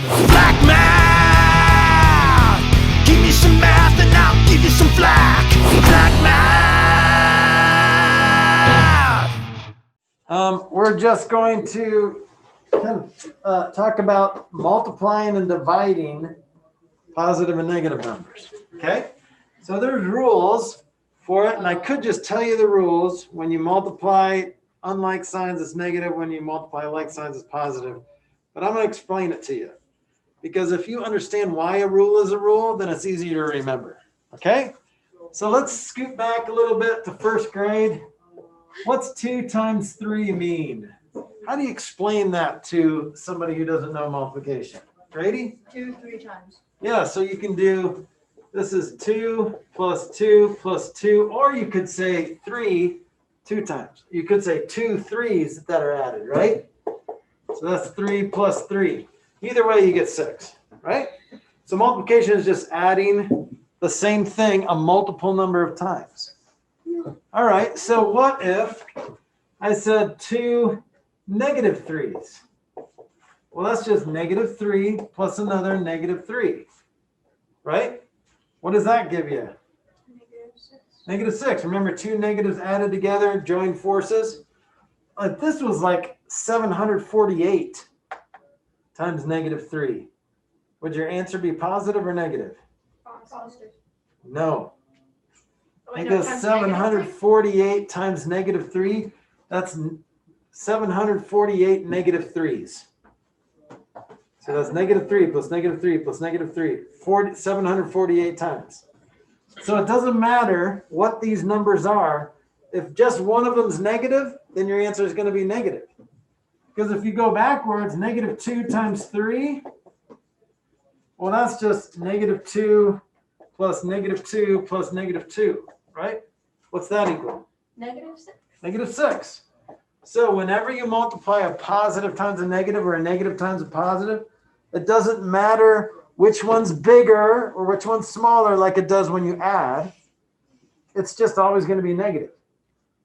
Black math! Give me some math and I'll give you some flack. Black math! We're just going to talk about multiplying and dividing positive and negative numbers. Okay? So there's rules for it, and I could just tell you the rules. When you multiply unlike signs, it's negative. When you multiply like signs, it's positive. But I'm going to explain it to you. Because if you understand why a rule is a rule, then it's easier to remember. Okay? So let's scoot back a little bit to first grade. What's 2 times 3 mean? How do you explain that to somebody who doesn't know multiplication? Grady? 2 3 times. Yeah, so you can do, this is 2 plus 2 plus 2, or you could say 3 2 times. You could say 2 3s that are added, right? So that's 3 plus 3. Either way, you get 6, right? So multiplication is just adding the same thing a multiple number of times. All right, so what if I said 2 negative 3s? Well, that's just negative 3 plus another negative 3, right? What does that give you? Negative 6. Remember, 2 negatives added together, joined forces? This was like 748 times negative 3. Would your answer be positive or negative? Positive. No. Wait, Because times 748 times negative 3, that's 748 negative 3s. So that's negative 3 plus negative 3 plus negative 3, 748 times. So it doesn't matter what these numbers are. If just one of them's negative, then your answer is going to be negative. Because if you go backwards, negative 2 times 3, well, that's just negative 2 plus negative 2 plus negative 2, right? What's that equal? Negative 6. Negative 6. So whenever you multiply a positive times a negative or a negative times a positive, it doesn't matter which one's bigger or which one's smaller like it does when you add. It's just always going to be negative.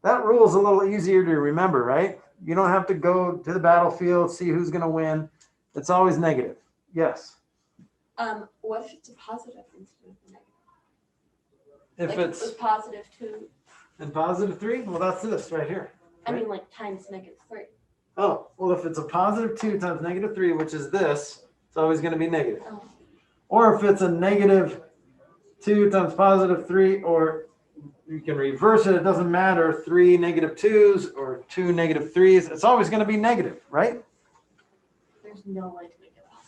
That rule is a little easier to remember, right? You don't have to go to the battlefield, see who's going to win. It's always negative. Yes. What if it's a positive instead of a negative? If Like it's it was positive 2. and positive 3, well, that's this right here. I mean, like times negative 3. Oh, well, if it's a positive 2 times negative 3, which is this, it's always going to be negative. Oh. Or if it's a negative 2 times positive 3, or you can reverse it. It doesn't matter. 3 negative 2s or 2 negative 3s. It's always going to be negative, right? There's no way to make it up.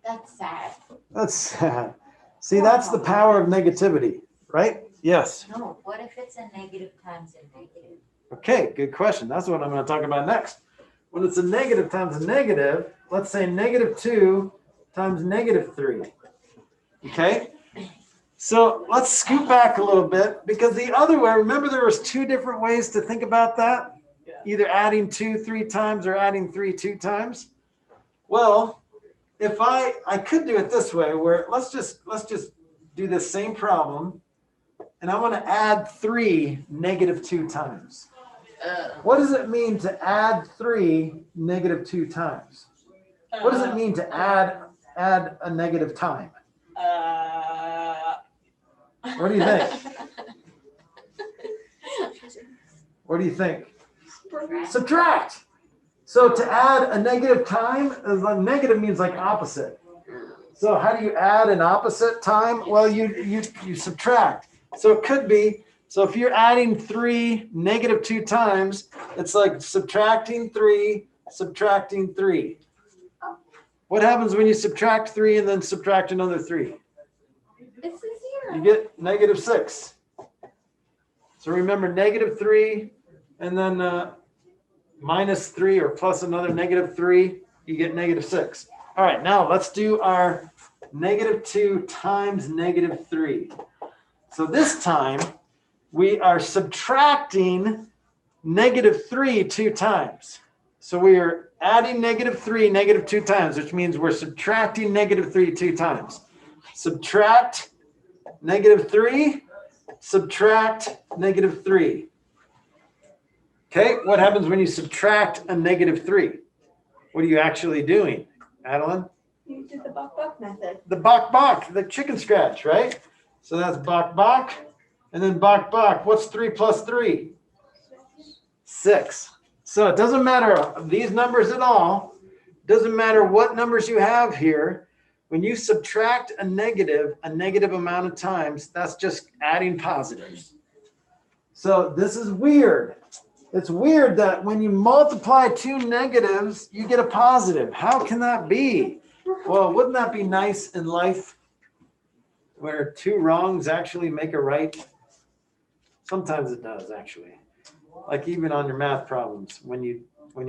That's sad. That's sad. See, that's the power of negativity, right? Yes. No, what if it's a negative times a negative? Okay, good question. That's what I'm going to talk about next. When it's a negative times a negative, let's say negative 2 times negative 3. Okay? So let's scoot back a little bit, because the other way, remember there was 2 different ways to think about that? Either adding 2 3 times or adding 3 2 times. Well, if I could do it this way, where let's just do this same problem, and I want to add 3 negative 2 times. What does it mean to add 3 negative 2 times? What does it mean to add a negative time? What do you think? What do you think? Subtract. So to add a negative time, negative means like opposite. So how do you add an opposite time? Well, you subtract. So it could be, so if you're adding 3 negative 2 times, it's like subtracting 3, subtracting 3. What happens when you subtract 3 and then subtract another 3? It's a 0. You get negative 6. So remember, negative 3 and then minus 3 or plus another negative 3, you get negative 6. All right, now let's do our negative 2 times negative 3. So this time we are subtracting negative 3 2 times. So we are adding negative 3 negative 2 times, which means we're subtracting negative 3 2 times. Subtract negative 3, subtract negative 3. Okay, what happens when you subtract a negative 3? What are you actually doing, Adeline? You did the buck method. The bok, the chicken scratch, right? So that's bok, and then bok. What's 3 plus 3? 6. So it doesn't matter these numbers at all. Doesn't matter what numbers you have here. When you subtract a negative amount of times, that's just adding positives. So this is weird. It's weird that when you multiply two negatives, you get a positive. How can that be? Well, wouldn't that be nice in life where two wrongs actually make a right? Sometimes it does, actually. Like even on your math problems, when you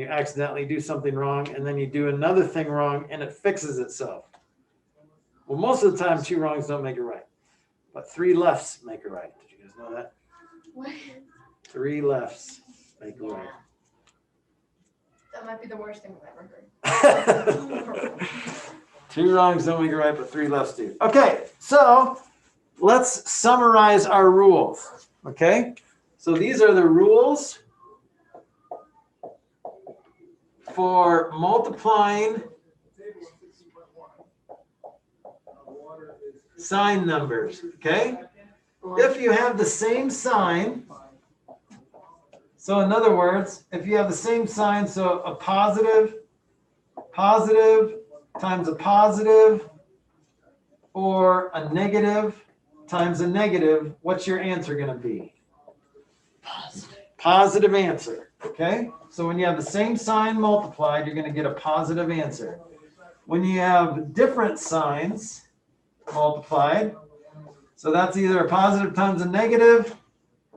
accidentally do something wrong and then you do another thing wrong and it fixes itself. Well, most of the time, two wrongs don't make a right, but three lefts make a right. Did you guys know that? What? 3 lefts make a right. That might be the worst thing I've ever heard. 2 wrongs don't make a right, but 3 lefts do. Okay, so let's summarize our rules. Okay, so these are the rules for multiplying sign numbers. Okay, if you have the same sign, so in other words, if you have the same sign, so a positive times a positive, or a negative times a negative, what's your answer going to be? Positive answer. Okay? So when you have the same sign multiplied, you're going to get a positive answer. When you have different signs multiplied, so that's either a positive times a negative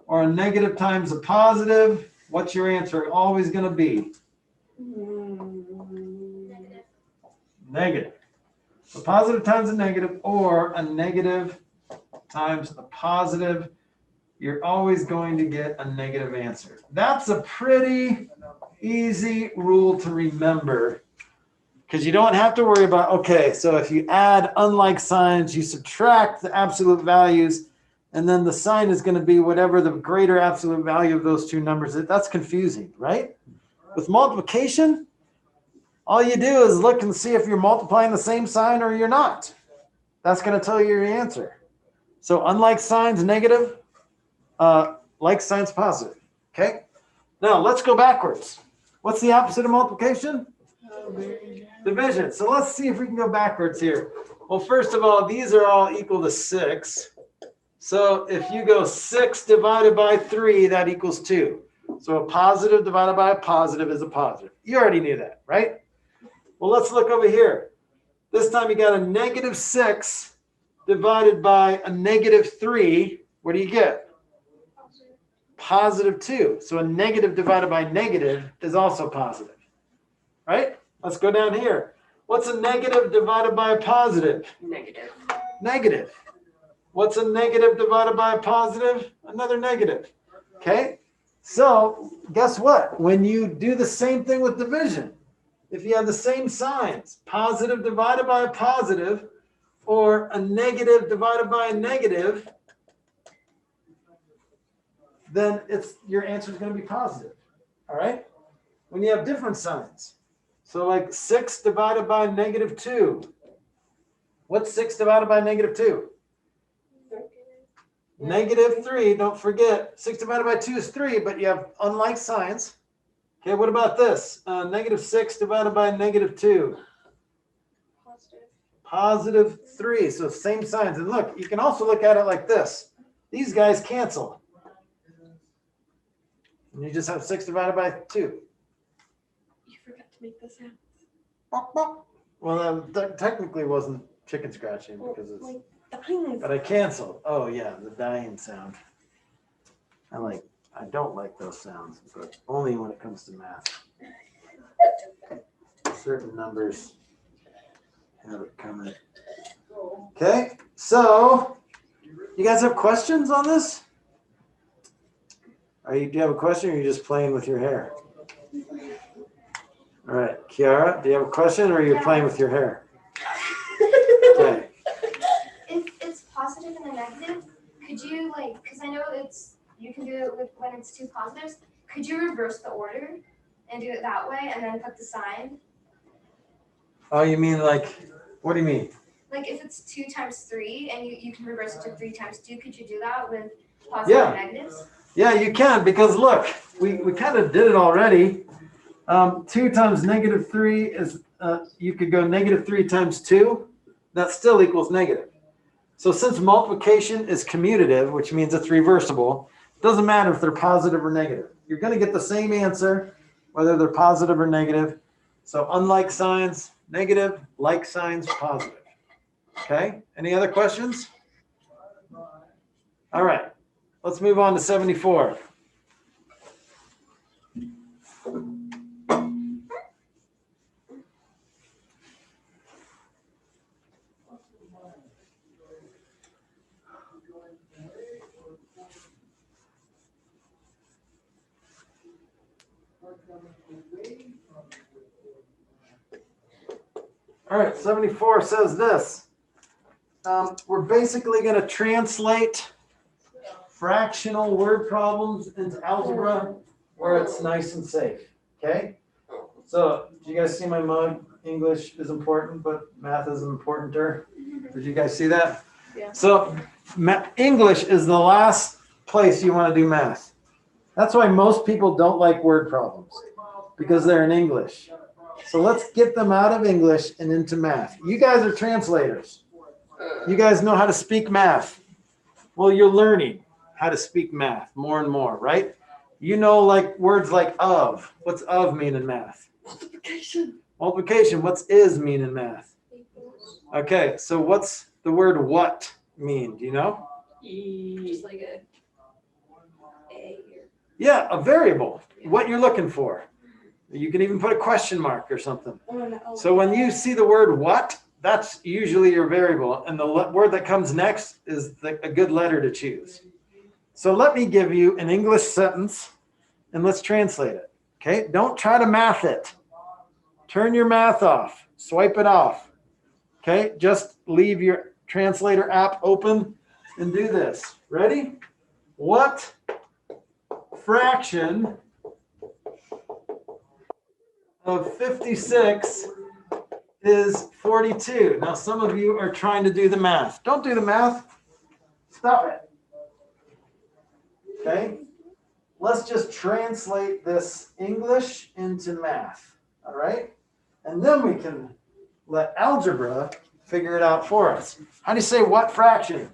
or a negative times a positive, what's your answer always going to be? Negative. So positive times a negative or a negative times a positive, you're always going to get a negative answer. That's a pretty easy rule to remember because you don't have to worry about, okay, so if you add unlike signs, you subtract the absolute values, and then the sign is going to be whatever the greater absolute value of those two numbers is. That's confusing, right? With multiplication, all you do is look and see if you're multiplying the same sign or you're not. That's going to tell you your answer. So unlike signs, negative, like signs, positive. Okay? Now let's go backwards. What's the opposite of multiplication? Division. So let's see if we can go backwards here. Well, first of all, these are all equal to 6. So if you go 6 divided by 3, that equals 2. So a positive divided by a positive is a positive. You already knew that, right? Well, let's look over here. This time you got a negative 6 divided by a negative 3. What do you get? Positive 2. So a negative divided by negative is also positive, right? Let's go down here. What's a negative divided by a positive? Negative. Negative. What's a negative divided by a positive? Another negative. Okay? So guess what? When you do the same thing with division, if you have the same signs, positive divided by a positive or a negative divided by a negative, then your answer is going to be positive. All right? When you have different signs, so like 6 divided by negative 2. What's 6 divided by negative 2? Negative 3. Don't forget, 6 divided by 2 is 3, but you have unlike signs. Okay, what about this? Negative 6 divided by negative 2. Positive 3. So same signs. And look, you can also look at it like this. These guys cancel. And you just have 6 divided by 2. You forgot to make this sound. Bok, bok. Well, that technically wasn't chicken scratching because it's. Like dying. But I canceled. Oh yeah, the dying sound. I don't like those sounds, but only when it comes to math. Certain numbers have it coming. Okay, so you guys have questions on this? Do you have a question or are you just playing with your hair? All right, Kiara, do you have a question or are you playing with your hair? Okay. If it's positive and a negative, could you because I know you can do it when it's two positives, could you reverse the order and do it that way and then put the sign? Oh, you mean like What do you mean? Like if it's 2 times 3 and you can reverse it to 3 times 2, could you do that with positive Yeah. and negatives? Yeah, you can, because look, we kind of did it already. 2 times negative 3 is, you could go negative 3 times 2. That still equals negative. So since multiplication is commutative, which means it's reversible, it doesn't matter if they're positive or negative. You're going to get the same answer, whether they're positive or negative. So unlike signs, negative, like signs, positive. Okay, any other questions? All right, let's move on to 74. All right, 74 says this. We're basically going to translate fractional word problems into algebra where it's nice and safe. Okay? So, do you guys see my mug? English is important, but math is importanter. Did you guys see that? Yeah. So, English is the last place you want to do math. That's why most people don't like word problems, because they're in English. So let's get them out of English and into math. You guys are translators. You guys know how to speak math. Well, you're learning how to speak math more and more, right? You know, like words like of. What's of mean in math? Multiplication. Multiplication. What's is mean in math? Okay, so what's the word what mean? Do you know? Just like a here. Yeah, a variable. What you're looking for. You can even put a question mark or something. So when you see the word what, that's usually your variable. And the word that comes next is a good letter to choose. So let me give you an English sentence and let's translate it. Okay, don't try to math it. Turn your math off. Swipe it off. Okay, just leave your translator app open and do this. Ready? What fraction of 56 is 42? Now, some of you are trying to do the math. Don't do the math. Stop it. Okay? Let's just translate this English into math. All right? And then we can let algebra figure it out for us. How do you say what fraction?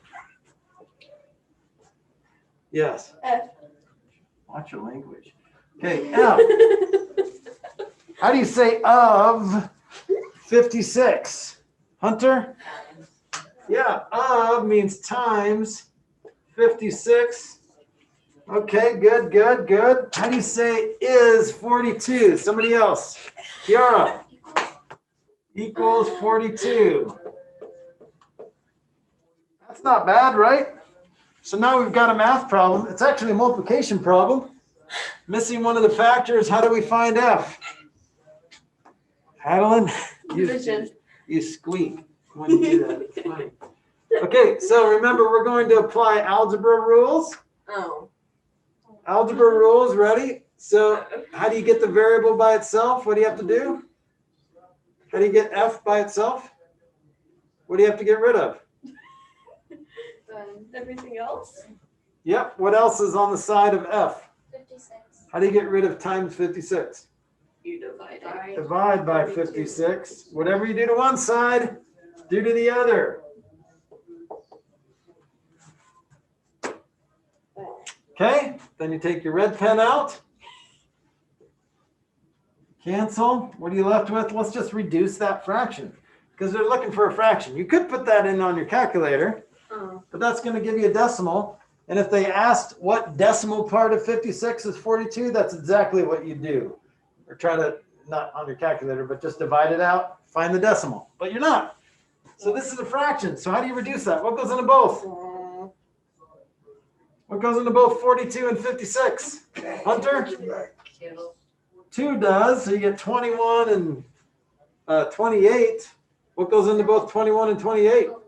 Yes. F. Watch your language. Okay, F. How do you say of 56? Hunter? Yeah, of means times 56. Okay, good, good, good. How do you say is 42? Somebody else. Kiara. Equals 42. That's not bad, right? So now we've got a math problem. It's actually a multiplication problem. Missing one of the factors. How do we find F? Adeline, Division. you squeak when you do that. It's funny. Okay, so remember we're going to apply algebra rules. Oh. Algebra rules, ready? So how do you get the variable by itself? What do you have to do? How do you get F by itself? What do you have to get rid of? Everything else? Yep, what else is on the side of F? 56. How do you get rid of times 56? You divide it. Divide by 56. Whatever you do to one side, do to the other. Okay, then you take your red pen out. Cancel. What are you left with? Let's just reduce that fraction because they're looking for a fraction. You could put that in on your calculator, but that's going to give you a decimal. And if they asked what decimal part of 56 is 42, that's exactly what you do. Or try to, not on your calculator, but just divide it out, find the decimal. But you're not. So this is a fraction. So how do you reduce that? What goes into both? What goes into both 42 and 56? Hunter? 2 does. So you get 21 and 28. What goes into both 21 and 28? Oh,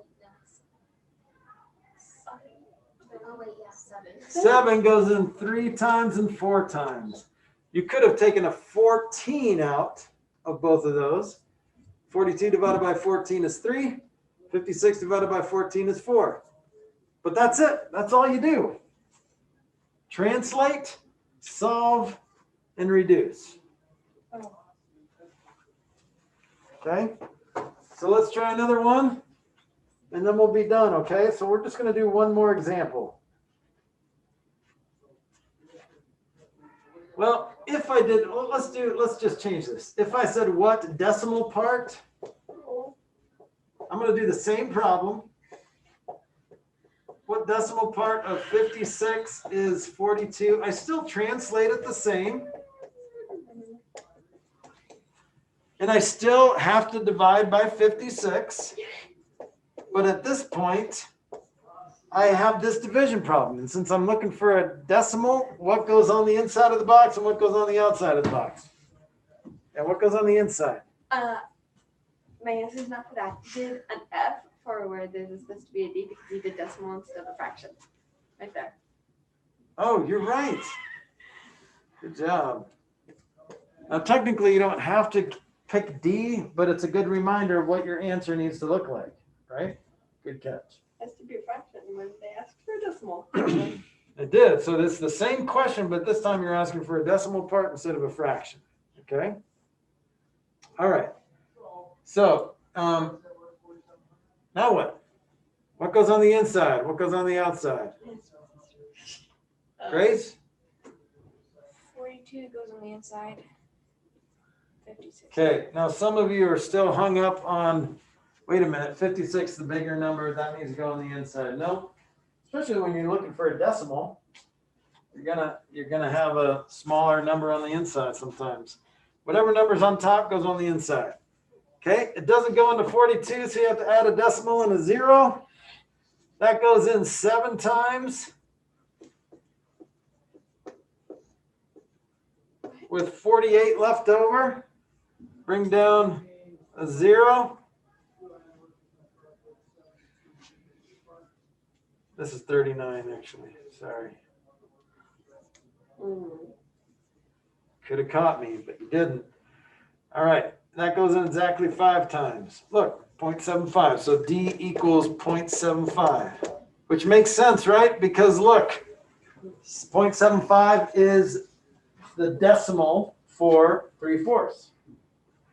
wait, yeah, 7. 7 goes in 3 times and 4 times. You could have taken a 14 out of both of those, 42 divided by 14 is 3. 56 divided by 14 is 4. But that's it. That's all you do. Translate, solve, and reduce. Okay? So let's try another one, and then we'll be done, okay? So we're just going to do one more example. Well, if I did, well, let's just change this. If I said what decimal part, I'm going to do the same problem. What decimal part of 56 is 42? I still translate it the same. And I still have to divide by 56. But at this point, I have this division problem. And since I'm looking for a decimal, what goes on the inside of the box and what goes on the outside of the box? And what goes on the inside? My answer is not for that. You did an F for where there's supposed to be a D because you did decimal instead of a fraction. Right there. Oh, you're right. Good job. Now, technically, you don't have to pick D, but it's a good reminder of what your answer needs to look like, right? Good catch. Has to be a fraction when they asked for a decimal. It did. So it's the same question, but this time you're asking for a decimal part instead of a fraction. Okay? All right. So now what? What goes on the inside? What goes on the outside? Grace? 42 goes on the inside. 56. Okay. Now some of you are still hung up on, wait a minute, 56 is the bigger number. That needs to go on the inside. No. Especially when you're looking for a decimal, you're gonna have a smaller number on the inside sometimes. Whatever number's on top goes on the inside. Okay, it doesn't go into 42, so you have to add a decimal and a 0. That goes in 7 times. With 48 left over, bring down a 0. This is 39, actually. Sorry. Could have caught me, but you didn't. All right. That goes in exactly 5 times. Look, 0.75. So D equals 0.75, which makes sense, right? Because look, 0.75 is the decimal for 3/4.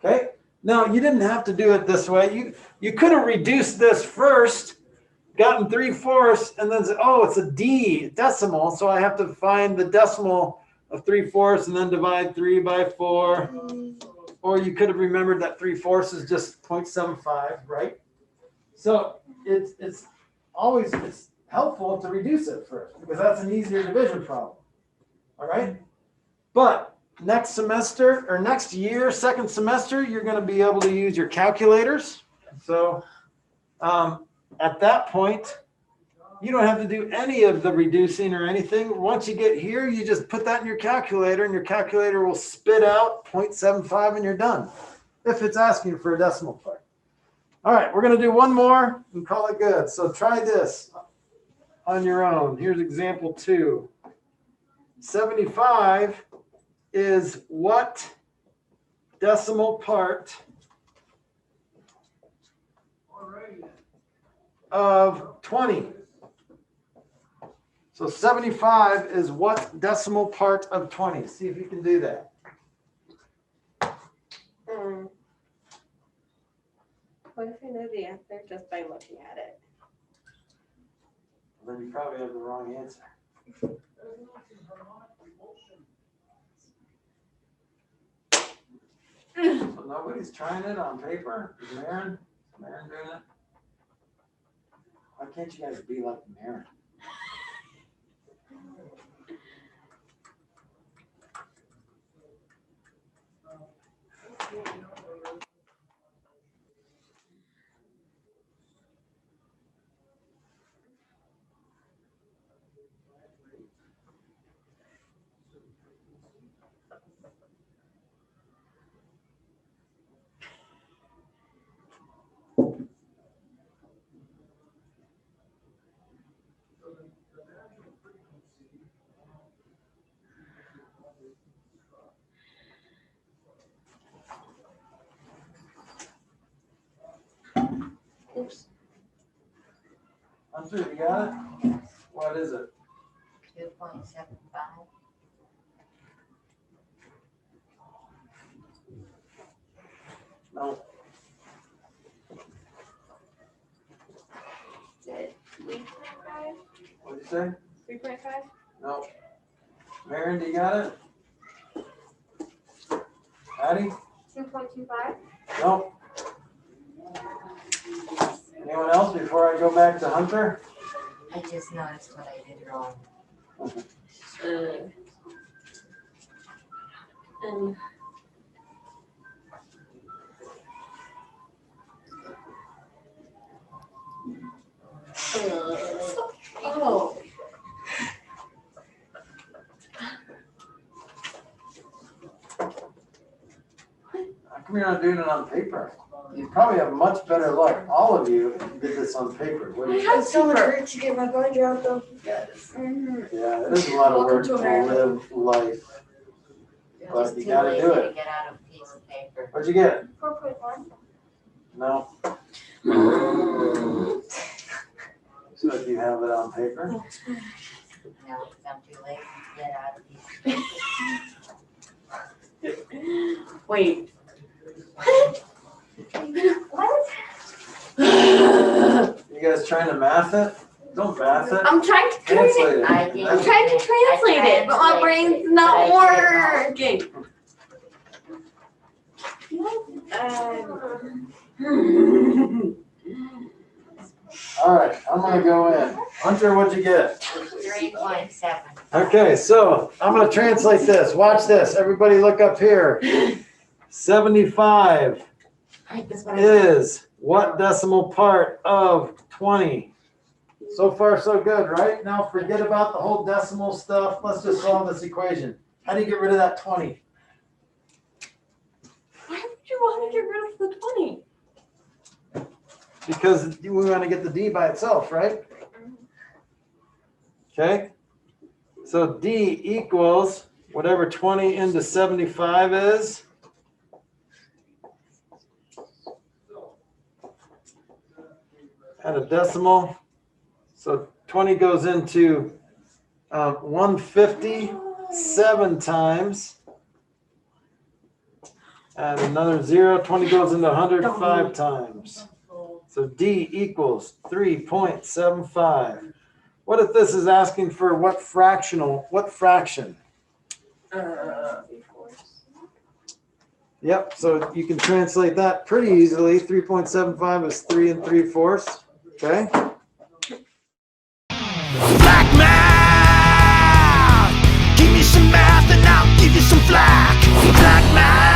Okay. Now, you didn't have to do it this way. You could have reduced this first, gotten 3/4, and then said, oh, it's a D decimal, so I have to find the decimal of 3/4 and then divide 3 by 4. Or you could have remembered that 3/4 is just 0.75, right? So it's always helpful to reduce it first because that's an easier division problem. All right? But next semester or next year, second semester, you're going to be able to use your calculators. So at that point, you don't have to do any of the reducing or anything. Once you get here, you just put that in your calculator and your calculator will spit out 0.75 and you're done. If it's asking for a decimal part. All right, we're going to do one more and call it good. So try this on your own. Here's example 2. 75 is what decimal part of 20? So 75 is what decimal part of 20? See if you can do that. What if I know the answer just by looking at it? Then you probably have the wrong answer. So nobody's trying it on paper? Is Maren doing it? Why can't you guys be like Maren? Hunter, you got it? What is it? 2.75. No. Is it 3.5? What'd you say? 3.5? No. Marion, do you got it? Addie? 2.25. No. Anyone else before I go back to Hunter? I just noticed what I did wrong. And oh. How come you're not doing it on paper? You probably have much better luck. All of you did this on paper. What do you think? It's so much work to get my binder out though. Mhm. Yeah, it is a lot of Welcome work to to America. live life. But Just you too gotta lazy do to it. get out a piece of paper. What'd you get? 4.1. No. So if you have it on paper. No, because I'm too lazy to get out a piece of paper. Wait. What? You guys trying to math it? Don't math it. I'm trying to Translate it. I did. I'm trying to translate it, but my brain's not working. All right, I'm gonna go in. Hunter, what'd you get? 3.7. Okay, so I'm gonna translate this. Watch this. Everybody look up here. 75 is what decimal part of 20? So far, so good, right? Now forget about the whole decimal stuff. Let's just solve this equation. How do you get rid of that 20? Why would you want to get rid of the 20? Because we want to get the d by itself, right? Okay. So d equals whatever 20 into 75 is. Add a decimal. So 20 goes into 157 times. Add another 0. 20 goes into 105 times. So d equals 3.75. What if this is asking for what fraction? Yep, so you can translate that pretty easily. 3.75 is 3 3/4. Okay? Black math. Give me some math and I'll give you some flack. Black math.